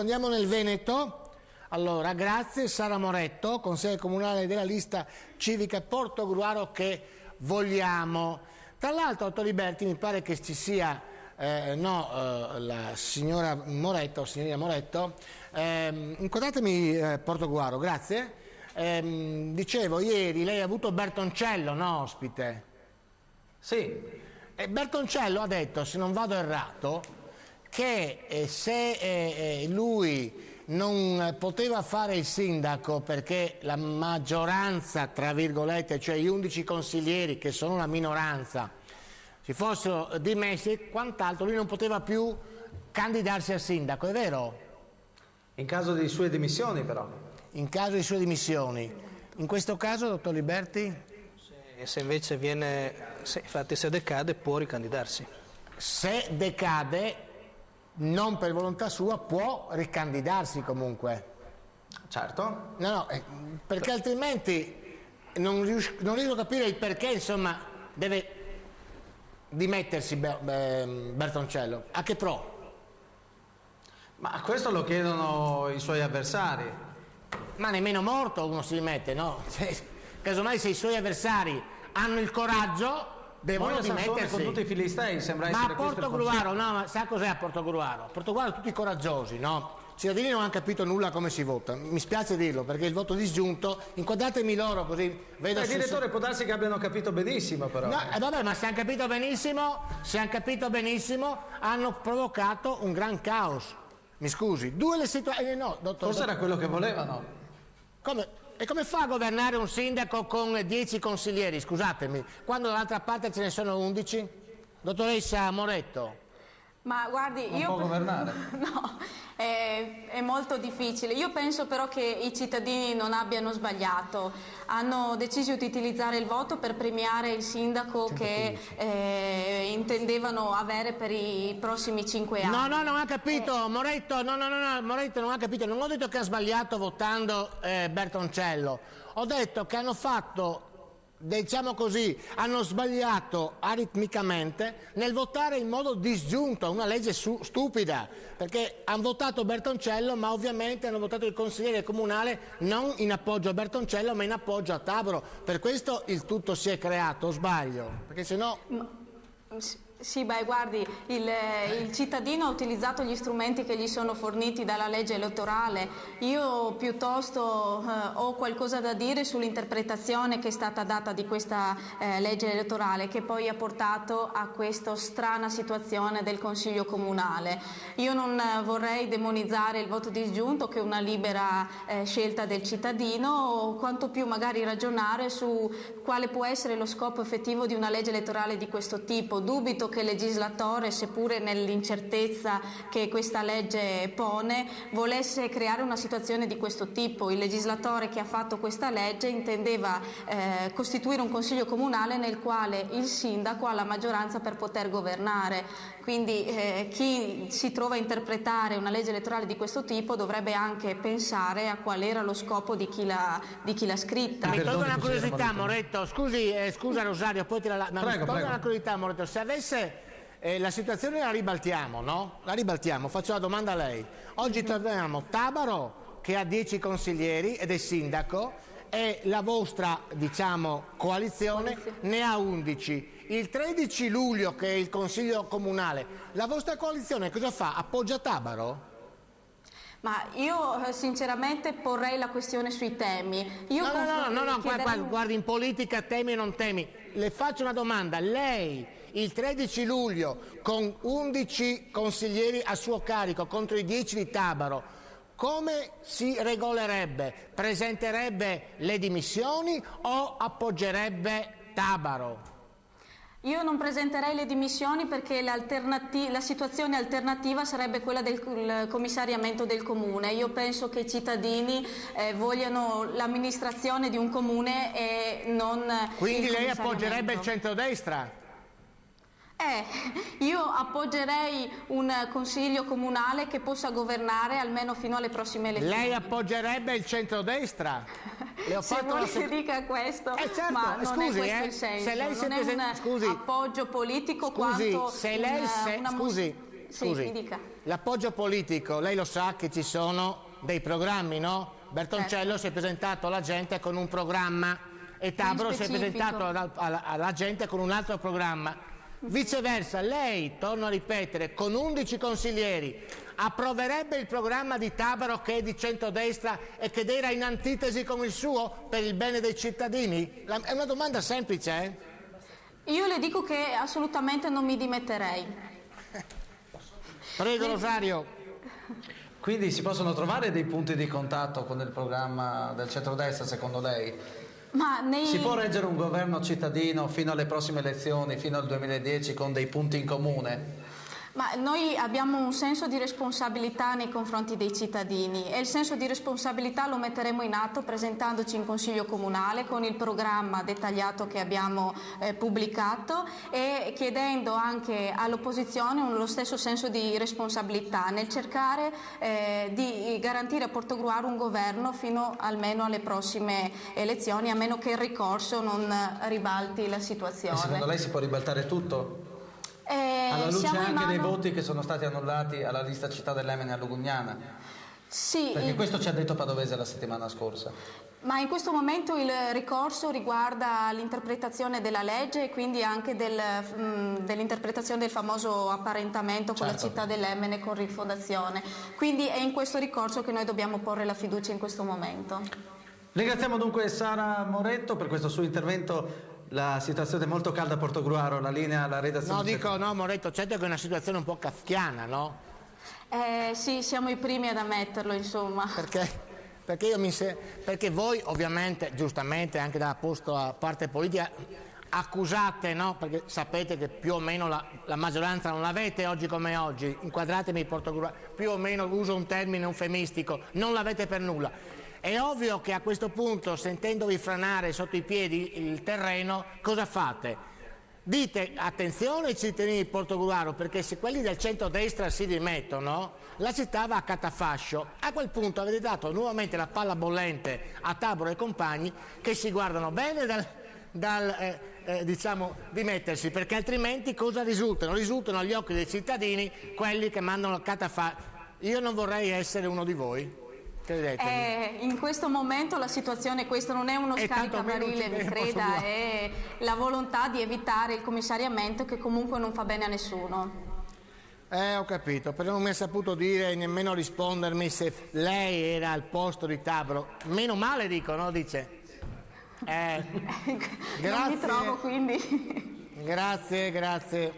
Andiamo nel Veneto. Allora, grazie Sara Moretto, consigliere comunale della lista civica Portogruaro che vogliamo. Tra l'altro, dottor Liberti, mi pare che ci sia la signora Moretto, signorina Moretto, inquadratemi Portogruaro, grazie. Dicevo, ieri lei ha avuto Bertoncello, no, ospite? Sì. Bertoncello ha detto, se non vado errato, che se lui non poteva fare il sindaco perché la maggioranza, tra virgolette, cioè gli 11 consiglieri che sono la minoranza, si fossero dimessi e quant'altro, lui non poteva più candidarsi al sindaco, è vero? In caso di sue dimissioni però. In caso di sue dimissioni. In questo caso, dottor Liberti? Se invece infatti se decade può ricandidarsi. Se decade, non per volontà sua, può ricandidarsi comunque. Certo. No, perché altrimenti non riesco a capire il perché, insomma, deve dimettersi Bertoncello. A che pro? Ma questo lo chiedono i suoi avversari. Ma nemmeno morto uno si dimette, no? Casomai se i suoi avversari hanno il coraggio devono dimettersi. Con tutti i filistei sembra essere. Ma a Portogruaro, no, ma sa cos'è a Portogruaro? A Portogruaro tutti coraggiosi, no? I cittadini non hanno capito nulla come si vota, mi spiace dirlo perché il voto disgiunto, inquadratemi loro così vedo. Il direttore può darsi che abbiano capito benissimo però. No, vabbè, ma se hanno capito benissimo, hanno provocato un gran caos. Mi scusi, due le situazioni. No, Forse era quello che volevano. Come? E come fa a governare un sindaco con 10 consiglieri, scusatemi, quando dall'altra parte ce ne sono 11? Dottoressa Moretto. Ma guardi, non può governare. No, è molto difficile. Io penso però che i cittadini non abbiano sbagliato. Hanno deciso di utilizzare il voto per premiare il sindaco che intendevano avere per i prossimi 5 anni. No, non ha capito, Moretto, no, Moretto non ha capito. Non ho detto che ha sbagliato votando Bertoncello. Ho detto che hanno fatto, diciamo così, hanno sbagliato aritmicamente nel votare in modo disgiunto una legge stupida, perché hanno votato Bertoncello ma ovviamente hanno votato il consigliere comunale non in appoggio a Bertoncello ma in appoggio a Tabaro, per questo il tutto si è creato, sbaglio? Perché sennò... Sì, beh, guardi, il cittadino ha utilizzato gli strumenti che gli sono forniti dalla legge elettorale. Io piuttosto ho qualcosa da dire sull'interpretazione che è stata data di questa legge elettorale, che poi ha portato a questa strana situazione del Consiglio Comunale. Io non vorrei demonizzare il voto disgiunto, che è una libera scelta del cittadino, o quanto più magari ragionare su quale può essere lo scopo effettivo di una legge elettorale di questo tipo. Dubito che il legislatore, seppure nell'incertezza che questa legge pone, volesse creare una situazione di questo tipo. Il legislatore che ha fatto questa legge intendeva costituire un consiglio comunale nel quale il sindaco ha la maggioranza per poter governare. Quindi chi si trova a interpretare una legge elettorale di questo tipo dovrebbe anche pensare a qual era lo scopo di chi l'ha scritta. Mi tolgo una curiosità, Moretto, scusa Rosario, poi te la... Prego. Una curiosità, Moretto, se avesse la situazione la ribaltiamo, no? La ribaltiamo, faccio la domanda a lei. Oggi troviamo Tabaro che ha 10 consiglieri ed è sindaco e la vostra, diciamo, coalizione ne ha 11. Il 13 luglio, che è il Consiglio Comunale, la vostra coalizione cosa fa? Appoggia Tabaro? Ma io sinceramente porrei la questione sui temi. Guardi, in politica temi o non temi. Le faccio una domanda. Lei il 13 luglio con 11 consiglieri a suo carico contro i 10 di Tabaro, come si regolerebbe? Presenterebbe le dimissioni o appoggerebbe Tabaro? Io non presenterei le dimissioni perché la situazione alternativa sarebbe quella del commissariamento del comune. Io penso che i cittadini vogliano l'amministrazione di un comune e non... Quindi lei appoggerebbe il centrodestra? Io appoggerei un consiglio comunale che possa governare almeno fino alle prossime elezioni. Lei appoggerebbe il centrodestra? Se vuoi si dica questo, certo, ma non scusi, è questo il senso. Se lei non è un appoggio politico quanto scusi, mi dica. l'appoggio politico, lei lo sa che ci sono dei programmi, no? Bertoncello si è presentato alla gente con un programma e Tabro si è presentato alla gente con un altro programma. Viceversa, lei, torno a ripetere, con 11 consiglieri approverebbe il programma di Tabaro, che è di centrodestra e che era in antitesi con il suo, per il bene dei cittadini? È una domanda semplice, eh? Io le dico che assolutamente non mi dimetterei. Prego, Rosario. Quindi si possono trovare dei punti di contatto con il programma del centrodestra, secondo lei? Si può reggere un governo cittadino fino alle prossime elezioni, fino al 2010, con dei punti in comune? Ma noi abbiamo un senso di responsabilità nei confronti dei cittadini e il senso di responsabilità lo metteremo in atto presentandoci in Consiglio Comunale con il programma dettagliato che abbiamo pubblicato e chiedendo anche all'opposizione lo stesso senso di responsabilità nel cercare di garantire a Portogruaro un governo fino almeno alle prossime elezioni, a meno che il ricorso non ribalti la situazione. E secondo lei si può ribaltare tutto? Alla luce anche dei voti che sono stati annullati alla lista Città dell'Emene a Lugugnana? Sì. Perché questo ci ha detto Padovese la settimana scorsa. Ma in questo momento il ricorso riguarda l'interpretazione della legge e quindi anche dell'interpretazione del famoso apparentamento con la Città dell'Emene con rifondazione. Quindi è in questo ricorso che noi dobbiamo porre la fiducia in questo momento. Ringraziamo dunque Sara Moretto per questo suo intervento. La situazione è molto calda a Portogruaro, la linea alla redazione. No, Moretto, certo che è una situazione un po' kafkiana, no? Sì, siamo i primi ad ammetterlo, insomma. Perché voi ovviamente, giustamente, anche dalla parte politica, accusate, no? Perché sapete che più o meno la maggioranza non l'avete oggi come oggi, inquadratemi Portogruaro, più o meno, uso un termine eufemistico, non l'avete per nulla. È ovvio che a questo punto, sentendovi franare sotto i piedi il terreno, cosa fate? Dite attenzione ai cittadini di Portogruaro, perché se quelli del centro-destra si dimettono, la città va a catafascio. A quel punto avete dato nuovamente la palla bollente a Tabaro e compagni, che si guardano bene diciamo, dimettersi, perché altrimenti cosa risultano? Risultano agli occhi dei cittadini quelli che mandano a catafascio. Io non vorrei essere uno di voi. In questo momento la situazione è questa, non è uno scaricabarile, mi creda, è la volontà di evitare il commissariamento che comunque non fa bene a nessuno. Ho capito, però non mi ha saputo dire nemmeno rispondermi se lei era al posto di Tabaro. Meno male dico, no? Dice. Grazie. Non mi trovo, quindi. Grazie.